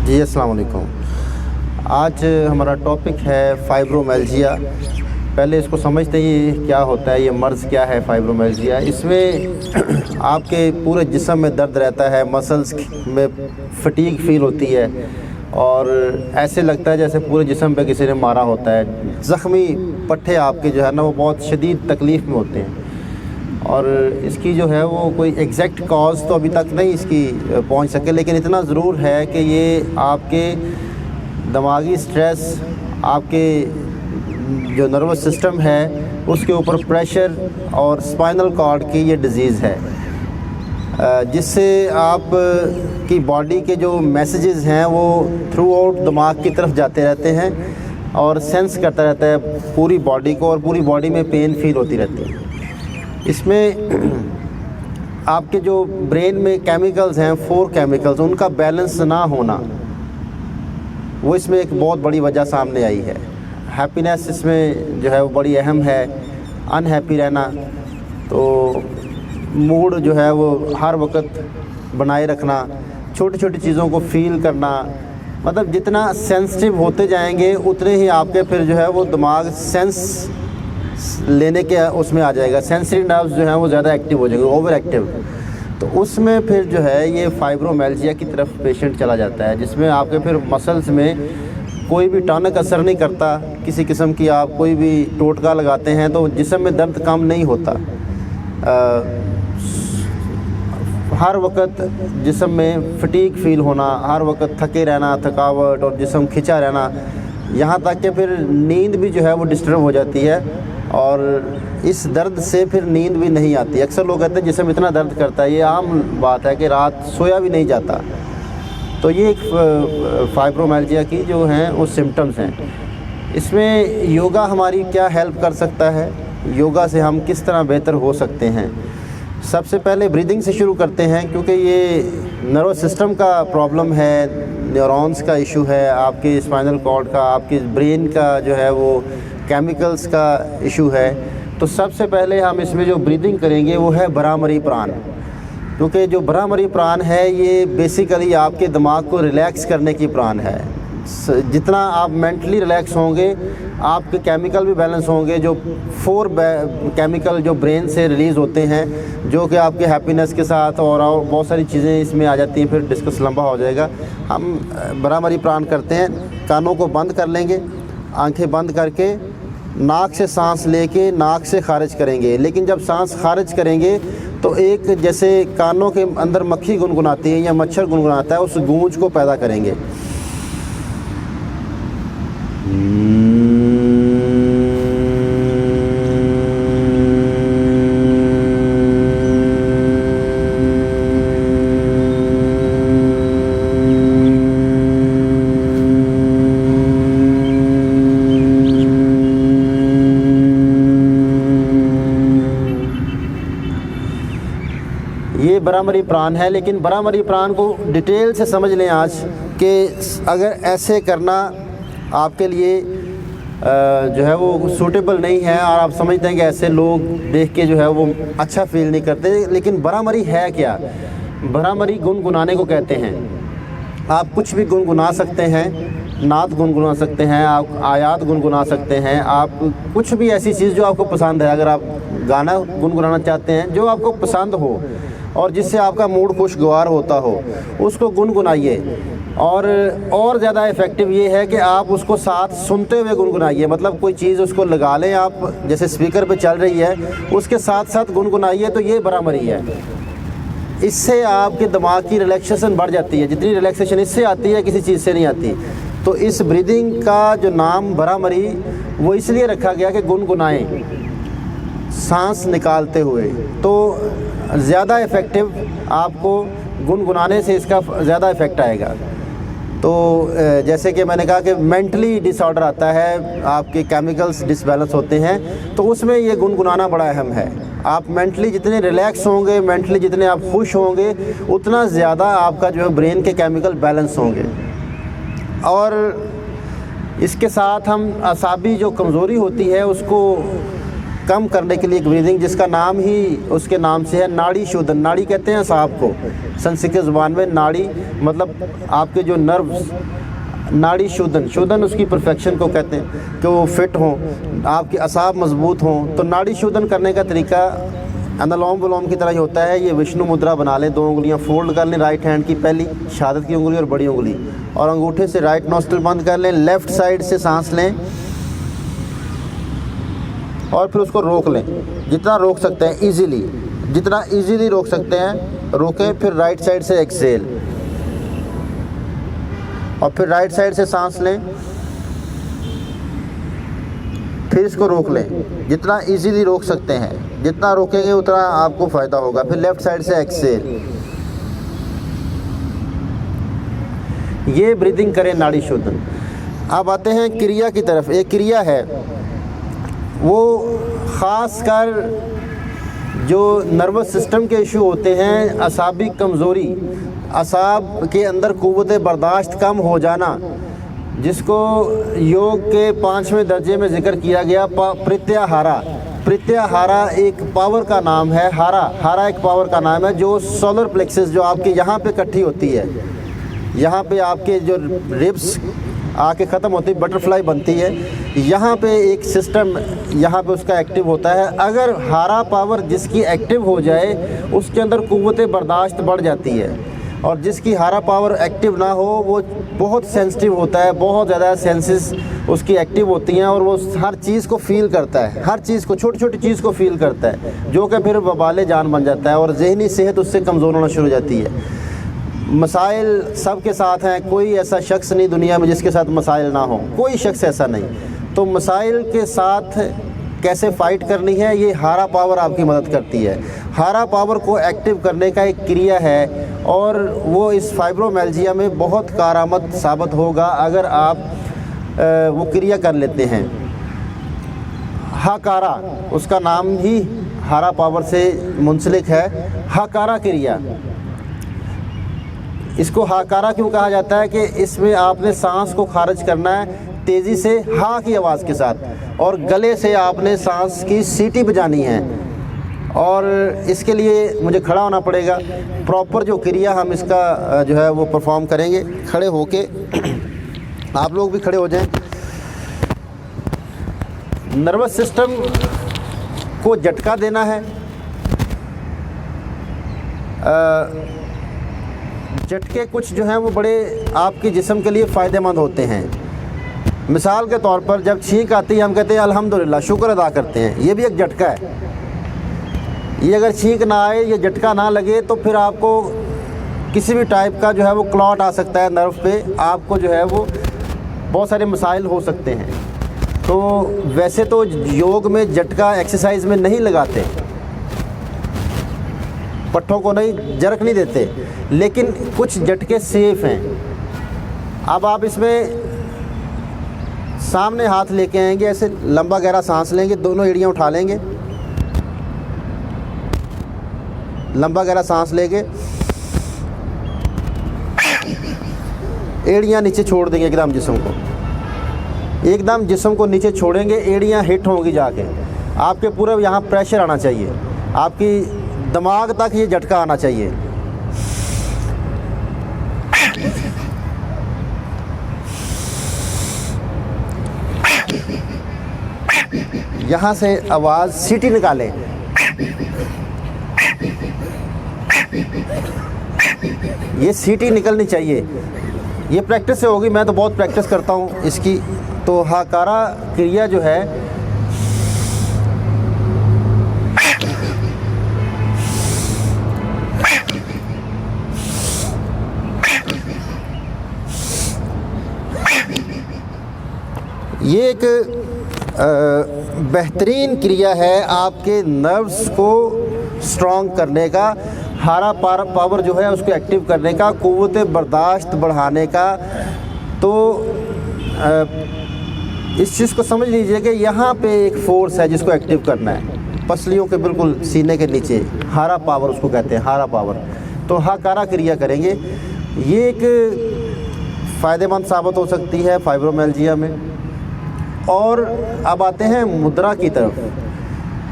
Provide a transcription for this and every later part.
जी अस्सलाम वालेकुम। आज हमारा टॉपिक है फाइब्रोमियल्जिया। पहले इसको समझते ही क्या होता है, ये मर्ज़ क्या है फाइब्रोमियल्जिया। इसमें आपके पूरे जिस्म में दर्द रहता है, मसल्स में फटीग फील होती है और ऐसे लगता है जैसे पूरे जिस्म पे किसी ने मारा होता है। ज़ख्मी पट्टे आपके जो है ना वो बहुत शदीद तकलीफ़ में होते हैं और इसकी जो है वो कोई एग्जैक्ट कॉज तो अभी तक नहीं इसकी पहुंच सके, लेकिन इतना ज़रूर है कि ये आपके दिमागी स्ट्रेस, आपके जो नर्वस सिस्टम है उसके ऊपर प्रेशर और स्पाइनल कॉर्ड की ये डिज़ीज़ है, जिससे आप की बॉडी के जो मैसेजेस हैं वो थ्रू आउट दिमाग की तरफ जाते रहते हैं और सेंस करता रहता है पूरी बॉडी को, और पूरी बॉडी में पेन फील होती रहती है। इसमें आपके जो ब्रेन में केमिकल्स हैं, 4 केमिकल्स, उनका बैलेंस ना होना वो इसमें एक बहुत बड़ी वजह सामने आई है। हैप्पीनेस इसमें जो है वो बड़ी अहम है, अनहैप्पी रहना, तो मूड जो है वो हर वक्त बनाए रखना, छोटी छोटी चीज़ों को फील करना, मतलब जितना सेंसिटिव होते जाएंगे उतने ही आपके फिर जो है वो दिमाग सेंस लेने के उसमें आ जाएगा, सेंसरी नर्व्स जो हैं वो ज़्यादा एक्टिव हो जाएंगे, ओवर एक्टिव। तो उसमें फिर जो है ये फाइब्रोमियल्जिया की तरफ पेशेंट चला जाता है, जिसमें आपके फिर मसल्स में कोई भी टॉनिक असर नहीं करता किसी किस्म की। आप कोई भी टोटका लगाते हैं तो जिस्म में दर्द कम नहीं होता, हर वक्त जिस्म में फटीग फील होना, हर वक्त थके रहना, थकावट और जिस्म खिंचा रहना, यहाँ तक कि फिर नींद भी जो है वो डिस्टर्ब हो जाती है और इस दर्द से फिर नींद भी नहीं आती। अक्सर लोग कहते हैं जिस्म इतना दर्द करता है, ये आम बात है कि रात सोया भी नहीं जाता। तो ये एक फाइब्रोमियल्जिया की जो हैं वो सिम्टम्स हैं। इसमें योगा हमारी क्या हेल्प कर सकता है, योगा से हम किस तरह बेहतर हो सकते हैं। सबसे पहले ब्रीदिंग से शुरू करते हैं, क्योंकि ये नर्वस सिस्टम का प्रॉब्लम है, न्यूरॉन्स का इशू है, आपके स्पाइनल कॉर्ड का, आपके ब्रेन का जो है वो केमिकल्स का इशू है। तो सबसे पहले हम इसमें जो ब्रीदिंग करेंगे वो है भ्रामरी प्राण, क्योंकि जो भ्रामरी प्राण है ये बेसिकली आपके दिमाग को रिलैक्स करने की प्राण है। जितना आप मेंटली रिलैक्स होंगे आपके केमिकल भी बैलेंस होंगे। जो 4 केमिकल जो ब्रेन से रिलीज़ होते हैं, जो कि आपके हैप्पीनेस के साथ और बहुत सारी चीज़ें इसमें आ जाती हैं, फिर डिस्कस लंबा हो जाएगा। हम भ्रामरी प्राण करते हैं, कानों को बंद कर लेंगे, आंखें बंद करके नाक से सांस लेके नाक से खारिज करेंगे। लेकिन जब सांस खारिज करेंगे तो एक जैसे कानों के अंदर मक्खी गुनगुनाती है या मच्छर गुनगुनाता है, उस गूंज को पैदा करेंगे। ये भ्रामरी प्राण है, लेकिन भ्रामरी प्राण को डिटेल से समझ लें आज कि अगर ऐसे करना आपके लिए जो है वो सूटेबल नहीं है और आप समझते हैं कि ऐसे लोग देख के जो है वो अच्छा फील नहीं करते। लेकिन भ्रामरी है क्या? भ्रामरी गुनगुनाने को कहते हैं। आप कुछ भी गुनगुना सकते हैं, नात गुनगुना सकते हैं, आप आयात गुनगुना सकते हैं, आप कुछ भी ऐसी चीज़ जो आपको पसंद है। अगर आप गाना गुनगुनाना चाहते हैं जो आपको पसंद हो और जिससे आपका मूड खुशगवार होता हो, उसको गुनगुनाइए। और ज़्यादा इफ़ेक्टिव ये है कि आप उसको साथ सुनते हुए गुनगुनाइए। मतलब कोई चीज़ उसको लगा लें आप, जैसे स्पीकर पे चल रही है, उसके साथ साथ गुनगुनाइए, तो ये भ्रामरी है। इससे आपके दिमाग की रिलैक्सेशन बढ़ जाती है। जितनी रिलैक्सेशन इससे आती है किसी चीज़ से नहीं आती। तो इस ब्रीदिंग का जो नाम भ्रामरी वो इसलिए रखा गया कि गुनगुनाएं सांस निकालते हुए, तो ज़्यादा इफ़ेक्टिव आपको गुनगुनाने से इसका ज़्यादा इफ़ेक्ट आएगा। तो जैसे कि मैंने कहा कि मेंटली डिसऑर्डर आता है, आपके केमिकल्स डिसबैलेंस होते हैं, तो उसमें ये गुनगुनाना बड़ा अहम है। आप मेंटली जितने रिलैक्स होंगे, मेंटली जितने आप खुश होंगे, उतना ज़्यादा आपका जो है ब्रेन के केमिकल बैलेंस होंगे। और इसके साथ हम असाबी जो कमज़ोरी होती है उसको कम करने के लिए एक ब्रीदिंग जिसका नाम ही उसके नाम से है, नाड़ी शोधन। नाड़ी कहते हैं सांप को संस्कृत ज़ुबान में, नाड़ी मतलब आपके जो नर्व्स, नाड़ी शोधन, शोधन उसकी परफेक्शन को कहते हैं कि वो फिट हों, आपके असाब मजबूत हों। तो नाड़ी शोधन करने का तरीका अनुलोम विलोम की तरह ही होता है। ये विष्णु मुद्रा बना लें, 2 उंगलियां फोल्ड कर लें, राइट हैंड की पहली शहादत की उंगली और बड़ी उंगली, और अंगूठे से राइट नोस्ट्रिल बंद कर लें, लेफ़्ट साइड से सांस लें और फिर उसको रोक लें, जितना रोक सकते हैं इजीली, जितना इजीली रोक सकते हैं रोकें। फिर राइट साइड से एक्सेल और फिर राइट साइड से सांस लें, फिर इसको रोक लें, जितना इजीली रोक सकते हैं, जितना रोकेंगे उतना आपको फ़ायदा होगा। फिर लेफ़्ट साइड से एक्सेल। ये ब्रीदिंग करें नाड़ी शोधन। अब आते हैं क्रिया की तरफ। एक क्रिया है वो ख़ास कर जो नर्वस सिस्टम के इशू होते हैं, असाबी कमज़ोरी, असाब के अंदर क़ुव्वत बर्दाश्त कम हो जाना, जिसको योग के 5वें दर्जे में ज़िक्र किया गया, प्रत्याहारा। प्रत्याहारा एक पावर का नाम है। हारा एक पावर का नाम है जो सोलर प्लेक्सस जो आपके यहाँ पे इकट्ठी होती है, यहाँ पे आपके जो रिब्स आके ख़त्म होती है, बटरफ्लाई बनती है, यहाँ पे एक सिस्टम यहाँ पे उसका एक्टिव होता है। अगर हारा पावर जिसकी एक्टिव हो जाए उसके अंदर क़ुव्वत बर्दाश्त बढ़ जाती है, और जिसकी हारा पावर एक्टिव ना हो वो बहुत सेंसिटिव होता है, बहुत ज़्यादा सेंसेस उसकी एक्टिव होती हैं और वो हर चीज़ को फील करता है, हर चीज़ को, छोटी छोटी चीज़ को फील करता है, जो कि फिर वबाले जान बन जाता है और ज़हनी सेहत उससे कमज़ोर होना शुरू हो जाती है। मसाइल सब के साथ हैं, कोई ऐसा शख्स नहीं दुनिया में जिसके साथ मसाइल ना हो, कोई शख्स ऐसा नहीं। तो मसाइल के साथ कैसे फ़ाइट करनी है, ये हारा पावर आपकी मदद करती है। हारा पावर को एक्टिव करने का एक क्रिया है और वो इस फाइब्रोमेल्जिया में बहुत कारआमद साबित होगा अगर आप वो क्रिया कर लेते हैं। हाकारा, उसका नाम ही हारा पावर से मुंसलिक है, हाकारा क्रिया। इसको हाकारा क्यों कहा जाता है कि इसमें आपने सांस को खारिज करना है तेज़ी से, हा की आवाज़ के साथ, और गले से आपने सांस की सीटी बजानी है, और इसके लिए मुझे खड़ा होना पड़ेगा। प्रॉपर जो क्रिया हम इसका जो है वो परफॉर्म करेंगे। खड़े होके आप लोग भी खड़े हो जाएं। नर्वस सिस्टम को झटका देना है। झटके कुछ जो हैं वो बड़े आपके जिस्म के लिए फ़ायदेमंद होते हैं। मिसाल के तौर पर जब छींक आती है हम कहते हैं अल्हम्दुलिल्लाह, शुक्र अदा करते हैं, ये भी एक झटका है। ये अगर छींक ना आए, ये झटका ना लगे तो फिर आपको किसी भी टाइप का जो है वो क्लॉट आ सकता है नर्व पे, आपको जो है वो बहुत सारे मसाइल हो सकते हैं। तो वैसे तो योग में झटका एक्सरसाइज में नहीं लगाते, पट्ठों को नहीं जरक नहीं देते, लेकिन कुछ झटके सेफ हैं। अब आप इसमें सामने हाथ लेके आएंगे, ऐसे लंबा गहरा सांस लेंगे, दोनों एड़ियाँ उठा लेंगे, लंबा गहरा सांस लेंगे, एड़ियाँ नीचे छोड़ देंगे एकदम जिस्म को, एकदम जिस्म को नीचे छोड़ेंगे, एड़ियाँ हिट होंगी जाके, आपके पूरा यहाँ प्रेशर आना चाहिए, आपकी दिमाग तक ये झटका आना चाहिए। यहाँ से आवाज़ सीटी निकालें, ये सीटी निकलनी चाहिए। ये प्रैक्टिस से होगी, मैं तो बहुत प्रैक्टिस करता हूँ इसकी। तो हाकारा क्रिया जो है ये एक बेहतरीन क्रिया है आपके नर्व्स को स्ट्रॉन्ग करने का, हारा पावर जो है उसको एक्टिव करने का, क़ुव्वत बर्दाश्त बढ़ाने का। तो इस चीज़ को समझ लीजिए कि यहाँ पे एक फ़ोर्स है जिसको एक्टिव करना है, पसलियों के बिल्कुल सीने के नीचे, हारा पावर उसको कहते हैं, हारा पावर। तो हाकारा क्रिया करेंगे, ये एक फ़ायदेमंद साबित हो सकती है फाइब्रोमेल्जिया में। और अब आते हैं मुद्रा की तरफ।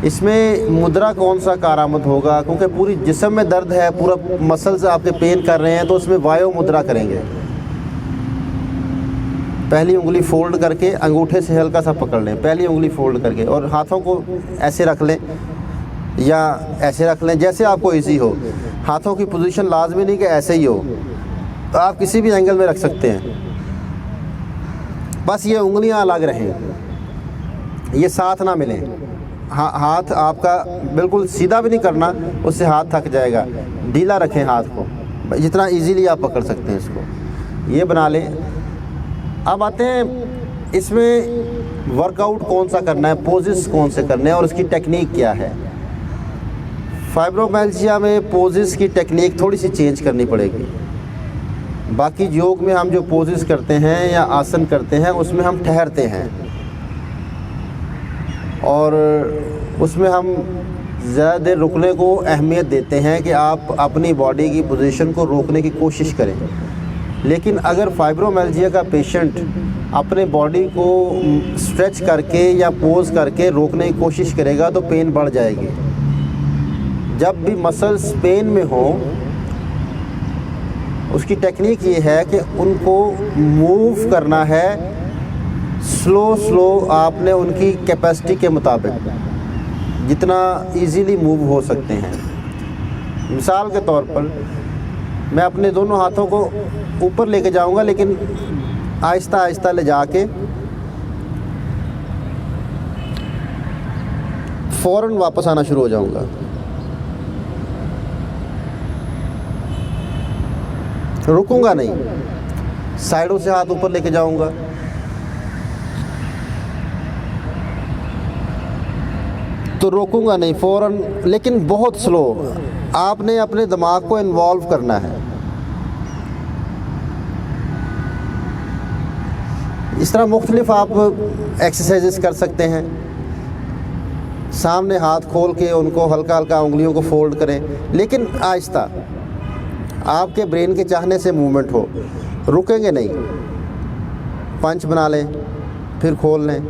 इसमें मुद्रा कौन सा कारामद होगा, क्योंकि पूरी जिस्म में दर्द है, पूरा मसल्स आपके पेन कर रहे हैं, तो उसमें वायो मुद्रा करेंगे। पहली उंगली फोल्ड करके अंगूठे से हल्का सा पकड़ लें, पहली उंगली फोल्ड करके, और हाथों को ऐसे रख लें या ऐसे रख लें, जैसे आपको इजी हो। हाथों की पोजीशन लाजमी नहीं कि ऐसे ही हो, तो आप किसी भी एंगल में रख सकते हैं। बस ये उंगलियां अलग रहें, ये साथ ना मिलें। हाथ आपका बिल्कुल सीधा भी नहीं करना, उससे हाथ थक जाएगा। ढीला रखें हाथ को, जितना इजीली आप पकड़ सकते हैं इसको, ये बना लें। अब आते हैं इसमें वर्कआउट कौन सा करना है, पोजेस कौन से करने हैं और उसकी टेक्निक क्या है। फाइब्रोमाइल्जिया में पोजेस की टेक्निक थोड़ी सी चेंज करनी पड़ेगी। बाकी योग में हम जो पोजेस करते हैं या आसन करते हैं उसमें हम ठहरते हैं और उसमें हम ज़्यादा देर रुकने को अहमियत देते हैं कि आप अपनी बॉडी की पोजीशन को रोकने की कोशिश करें। लेकिन अगर फाइब्रोमाइल्जिया का पेशेंट अपने बॉडी को स्ट्रेच करके या पोज करके रोकने की कोशिश करेगा तो पेन बढ़ जाएगी। जब भी मसल्स पेन में हो, उसकी टेक्निक ये है कि उनको मूव करना है स्लो आपने उनकी कैपेसिटी के मुताबिक जितना इजीली मूव हो सकते हैं। मिसाल के तौर पर मैं अपने दोनों हाथों को ऊपर लेके जाऊंगा, लेकिन आहिस्ता आहिस्ता ले जाके फ़ौरन वापस आना शुरू हो जाऊंगा। रुकूंगा नहीं, साइडों से हाथ ऊपर लेके जाऊंगा, तो रोकूंगा नहीं फ़ौरन, लेकिन बहुत स्लो। आपने अपने दिमाग को इन्वॉल्व करना है। इस तरह मुख्तलिफ आप एक्सरसाइजेस कर सकते हैं। सामने हाथ खोल के उनको हल्का हल्का उंगलियों को फोल्ड करें, लेकिन आहिस्ता, आपके ब्रेन के चाहने से मूवमेंट हो, रुकेंगे नहीं। पंच बना लें, फिर खोल लें।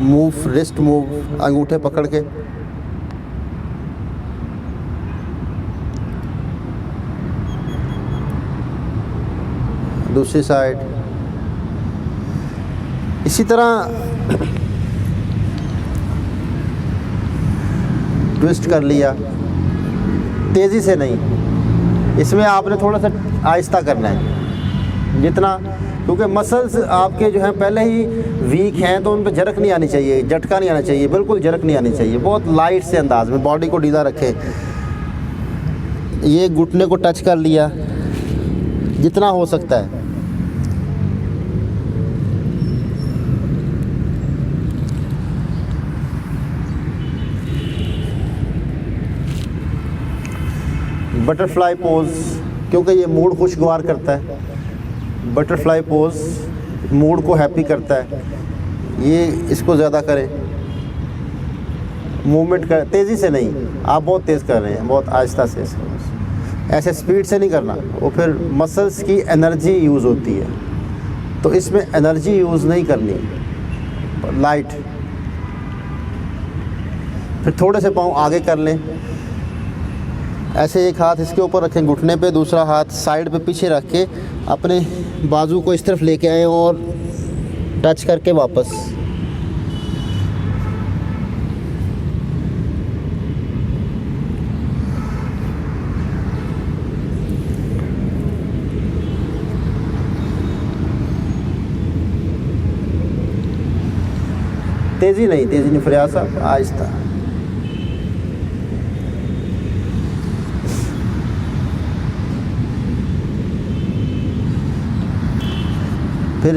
मूव, रिस्ट मूव, अंगूठे पकड़ के। दूसरी साइड इसी तरह ट्विस्ट कर लिया, तेज़ी से नहीं। इसमें आपने थोड़ा सा आहिस्ता करना है जितना, क्योंकि मसल्स आपके जो हैं पहले ही वीक हैं, तो उन पर झरक नहीं आनी चाहिए, झटका नहीं आना चाहिए, बिल्कुल झरक नहीं आनी चाहिए। बहुत लाइट से अंदाज में बॉडी को ढीला रखें। ये घुटने को टच कर लिया जितना हो सकता है। बटरफ्लाई पोज, क्योंकि ये मूड खुशगवार करता है। बटरफ्लाई पोज मूड को हैप्पी करता है। ये इसको ज़्यादा करें, मूवमेंट कर, तेज़ी से नहीं। आप बहुत तेज़ कर रहे हैं, बहुत आहिस्ता से, ऐसे स्पीड से नहीं करना, वो फिर मसल्स की एनर्जी यूज़ होती है, तो इसमें एनर्जी यूज़ नहीं करनी, लाइट। फिर थोड़े से पाँव आगे कर लें, ऐसे एक हाथ इसके ऊपर रखें घुटने पे, दूसरा हाथ साइड पे पीछे रख के अपने बाजू को इस तरफ लेके आएँ और टच करके वापस। तेज़ी नहीं, प्रयासा आहिस्ता। फिर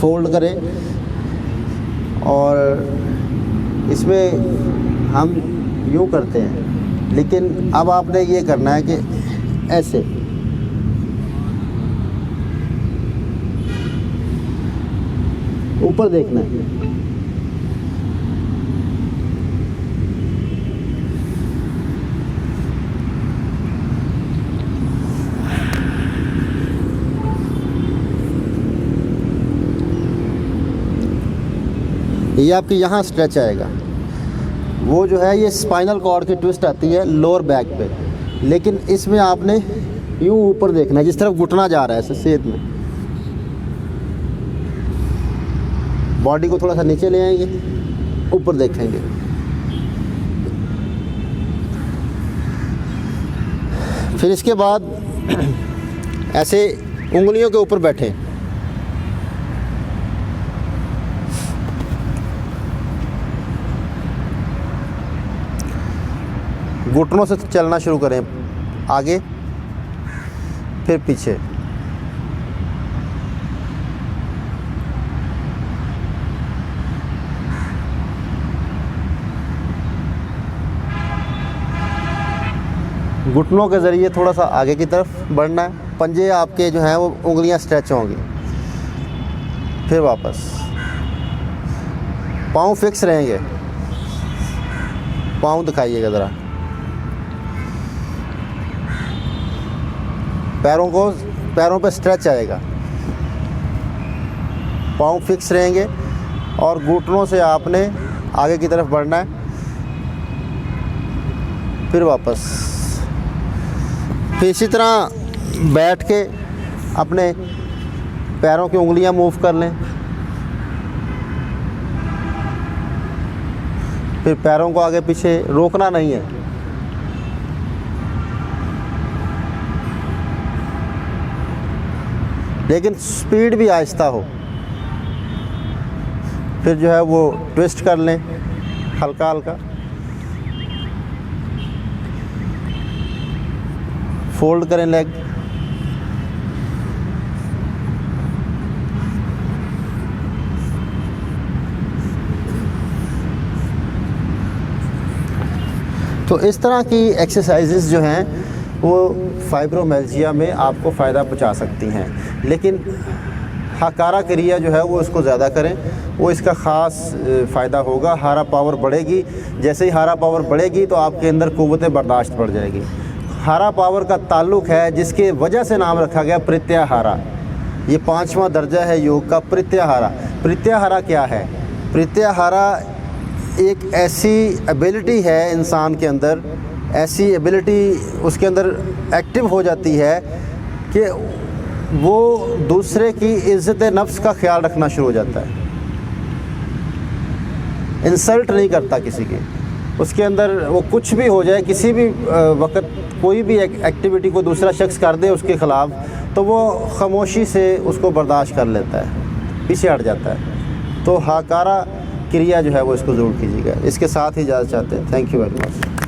फोल्ड करें और इसमें हम यूँ करते हैं, लेकिन अब आपने ये करना है कि ऐसे ऊपर देखना है। ये आपकी यहाँ स्ट्रेच आएगा। वो जो है ये स्पाइनल कॉर्ड की ट्विस्ट आती है लोअर बैक पे, लेकिन इसमें आपने यूँ ऊपर देखना है जिस तरफ घुटना जा रहा है ऐसे सेध में। बॉडी को थोड़ा सा नीचे ले आएंगे, ऊपर देखेंगे। फिर इसके बाद ऐसे उंगलियों के ऊपर बैठे, घुटनों से चलना शुरू करें, आगे फिर पीछे। घुटनों के ज़रिए थोड़ा सा आगे की तरफ बढ़ना है। पंजे आपके जो हैं वो उंगलियां स्ट्रेच होंगी। फिर वापस, पाँव फिक्स रहेंगे, पाँव दिखाइएगा ज़रा। पैरों पे स्ट्रेच आएगा, पाँव फिक्स रहेंगे और घुटनों से आपने आगे की तरफ बढ़ना है। फिर वापस, फिर इसी तरह बैठ के अपने पैरों की उंगलियां मूव कर लें। फिर पैरों को आगे पीछे रोकना नहीं है। लेकिन स्पीड भी आहिस्ता हो। फिर जो है वो ट्विस्ट कर लें हल्का हल्का, फोल्ड करें लेग। तो इस तरह की एक्सरसाइजेस जो हैं वो फाइब्रोमियल्जिया में आपको फ़ायदा पहुंचा सकती हैं। लेकिन हाकारा क्रिया जो है वो इसको ज़्यादा करें, वो इसका ख़ास फ़ायदा होगा। हारा पावर बढ़ेगी। जैसे ही हारा पावर बढ़ेगी तो आपके अंदर क़ुव्वत बर्दाश्त बढ़ जाएगी। हारा पावर का ताल्लुक़ है, जिसके वजह से नाम रखा गया प्रत्याहारा। ये 5वां दर्जा है योग का, प्रत्याहारा। प्रत्याहारा क्या है? प्रत्याहारा एक ऐसी एबिलिटी है इंसान के अंदर, ऐसी एबिलिटी उसके अंदर एक्टिव हो जाती है कि वो दूसरे की इज़्ज़त नफ्स का ख्याल रखना शुरू हो जाता है। इंसल्ट नहीं करता किसी की। उसके अंदर वो कुछ भी हो जाए, किसी भी वक्त कोई भी एक्टिविटी को दूसरा शख्स कर दे उसके ख़िलाफ़, तो वो खामोशी से उसको बर्दाश्त कर लेता है, पीछे हट जाता है। तो हाकारा क्रिया जो है वो इसको ज़रूर कीजिएगा। इसके साथ ही इजाज़त चाहते हैं। Thank you very much.